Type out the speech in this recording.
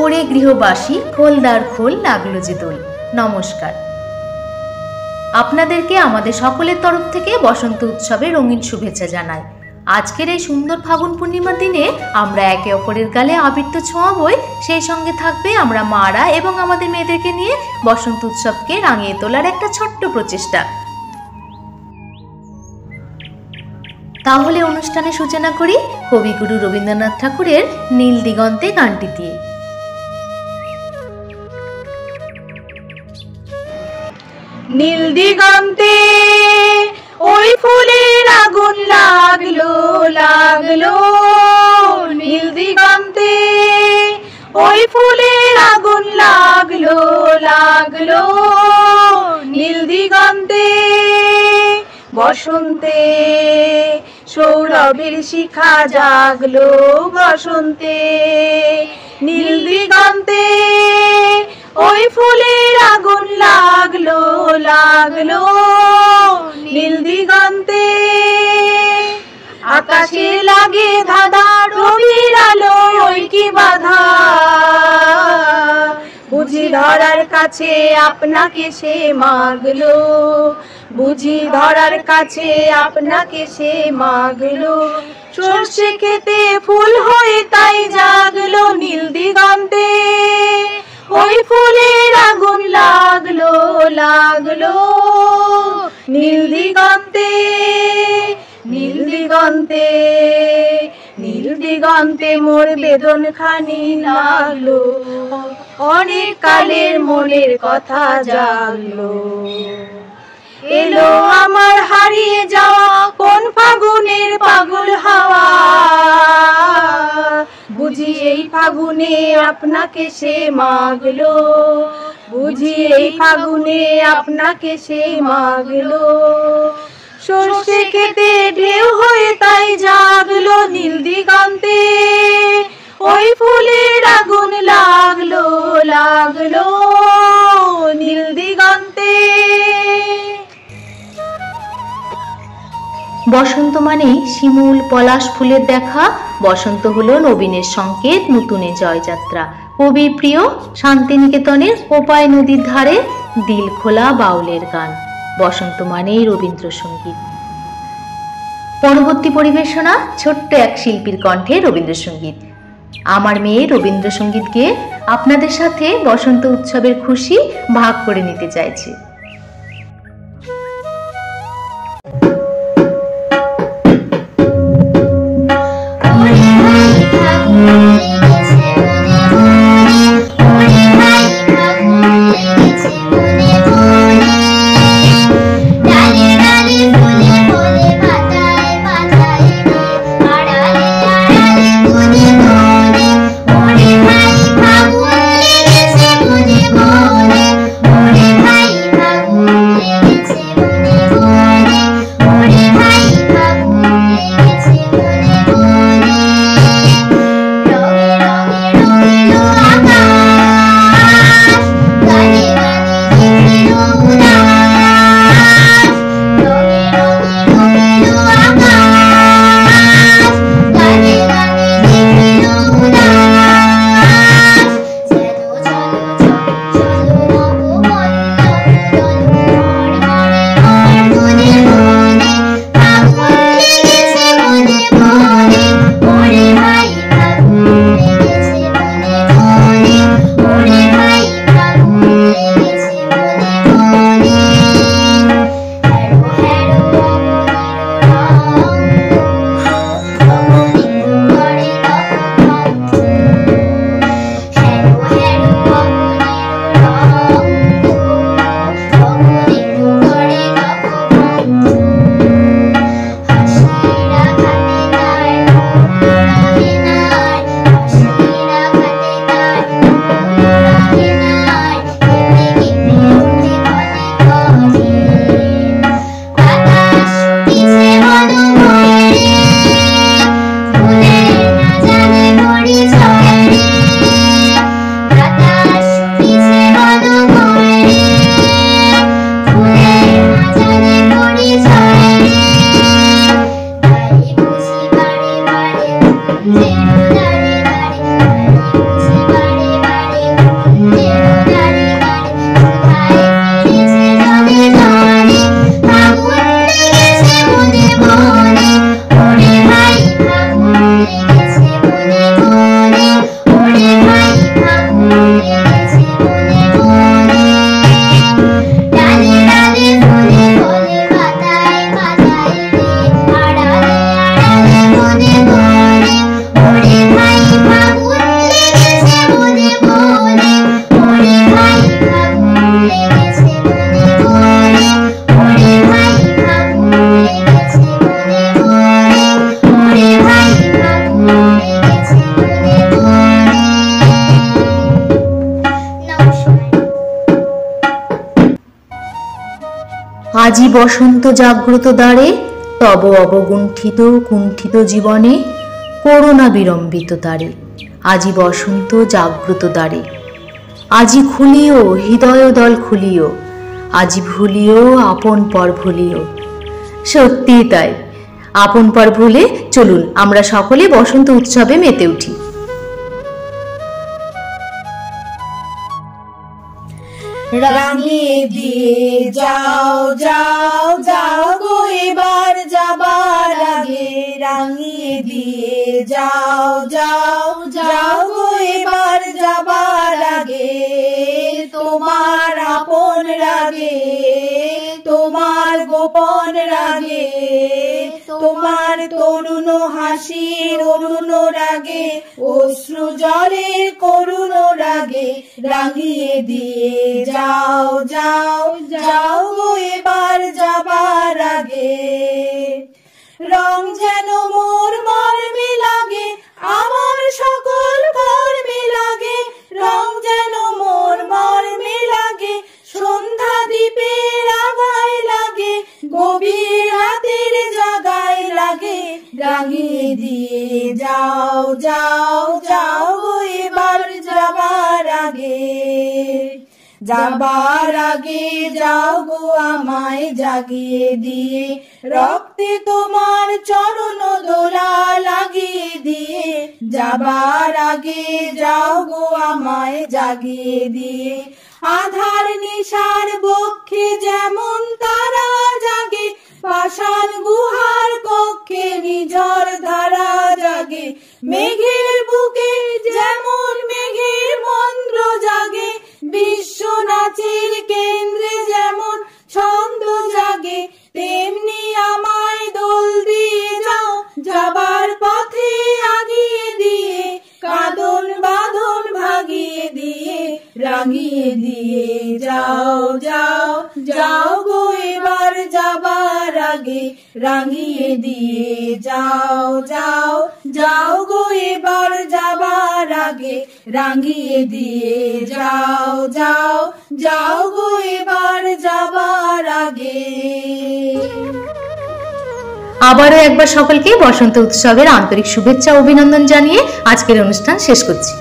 ওরে গৃহবাসী খোলদার খোল লাগলো যে দোল। নমস্কার, আপনাদেরকে আমাদের সকলের তরফ থেকে বসন্ত উৎসবের রঙিন শুভেচ্ছা জানাই। আজকের এই সুন্দর ফাগুন পূর্ণিমার দিনে আমরা একে অপরের গালে আবির তো ছোঁয়াবই, সেই সঙ্গে থাকবে আমরা মারা এবং আমাদের মেয়েদেরকে নিয়ে বসন্ত উৎসবকে রাঙিয়ে তোলার একটা ছোট্ট প্রচেষ্টা। তাহলে অনুষ্ঠানের সূচনা করি কবিগুরু রবীন্দ্রনাথ ঠাকুরের নীল দিগন্তে গানটি দিয়ে। নীল দিগন্তে ওই ফুলের আগুন লাগলো লাগলো, নীল দিগন্তে ওই ফুলের আগুন লাগলো লাগলো, নীল দিগন্তে বসন্তে সৌরভের শিখা জাগলো বসন্তে, নীল দিগন্তে ওই ফুলের আগুন লাগলো লাগলো, নীল দিগন্তে আকাশে লাগে ধাঁধা রবির আলো ওই কি বাধা, বুঝি ধরার কাছে আপনাকে সে মাগলো, বুঝি ধরার কাছে আপনাকে সে মাগলো, সর্ষে খেতে ফুল হয়ে তাই জাগলো, নীল দিগন্তে ওই ফুলের আগুন লাগলো লাগলো, নীল দিগন্তে নীল দিগন্তে নীল দিগন্তে মোর বেদন খানি লাগলো, অনেক কালের মনের কথা জাগলো, এলো আমার হারিয়ে যাওয়া কোন ফাগুনের পাগল হাওয়া, বুঝি এই ফাগুনে আপনাকে সে মাগলো, বুঝি এই ফাগুনে আপনাকে সে মাগলো, সর্ষে খেতে ঢেউ হয়ে তাই জাগলো, নীল দিগন্তে ওই ফুলের আগুন লাগলো লাগলো, নীল দিগন্তে। বসন্ত মানেই শিমুল পলাশ ফুলের দেখা, বসন্ত হলো নবীনের সংকেত, নতুনে জয়যাত্রা। কবির প্রিয় শান্তিনিকেতনের কোপাই নদীর ধারে দিল খোলা বাউলের গান। বসন্ত মানেই রবীন্দ্রসঙ্গীত। পরবর্তী পরিবেশনা ছোট্ট এক শিল্পীর কণ্ঠে রবীন্দ্রসঙ্গীত। আমার মেয়ে রবীন্দ্রসঙ্গীত গেয়ে আপনাদের সাথে বসন্ত উৎসবের খুশি ভাগ করে নিতে চাইছে। ভাই আজি বসন্ত জাগ্রত দ্বারে, তব অবগুণ্ঠিত কুণ্ঠিত জীবনে করুণা বিড়ম্বিত দ্বারে। আজি বসন্ত জাগ্রত দ্বারে, আজি খুলিও হৃদয় দল খুলিও, আজি ভুলিও আপন পর ভুলিও। সত্যি তাই, আপন পর ভুলে চলুন আমরা সকলে বসন্ত উৎসবে মেতে উঠি। রাঙিয়ে দিয়ে যাও যাও যাও গো এবার যাবার আগে, রাঙিয়ে দিয়ে যাও যাও যাও গো এবার যাবার আগে। তোমার আপন রাগে, তোমার গোপন রাগে, তোমার তরুণ হাসির অরুণ রাগে, অশ্রু জলের করুণ রাগে, রাঙিয়ে দিয়ে যাও যাও যাও গো এবার যাবার আগে। রং যেন মোর মর্মে লাগে, আমার সকল কর্মে লাগে, রং যেন মোর মর্মে লাগে, সন্ধ্যা দ্বীপের আগায় লাগে, গভীর রাতের জাগায় লাগে, রাঙিয়ে দিয়ে যাও যাও যাও গো এবার যাবার আগে। যাবার আগে যাও গো আমায় জাগিয়ে দিয়ে, রক্তে তোমার চরণ দোলা লাগিয়ে দিয়ে। যাবার আগে যাও গো আমায় জাগিয়ে দিয়ে, আধার নিশার বক্ষে যেমন তারা জাগে, পাষাণ গুহার কক্ষে নিঝর ধারা জাগে, মেঘের বুকে যেমন মেঘের মন্ত্র জাগে, বিশ্ব নাচের কেন্দ্রে যেমন ছন্দ জাগে, তেমনি আমায় দোল দিয়ে যাও যাবার পথে আগিয়ে দিয়ে, কাঁদন বাঁধন ভাগিয়ে দিয়ে, রাঙিয়ে দিয়ে যাও যাও যাও গো এবার যাবার আগে, রাঙিয়ে দিয়ে যাও যাও যাও গো এবার যাবার আগে, রাঙিয়ে দিয়ে যাও যাও যাও গো এবার যাবার আগে। আবারও একবার সকলকে বসন্ত উৎসবের আন্তরিক শুভেচ্ছা ও অভিনন্দন জানিয়ে আজকের অনুষ্ঠান শেষ করছি।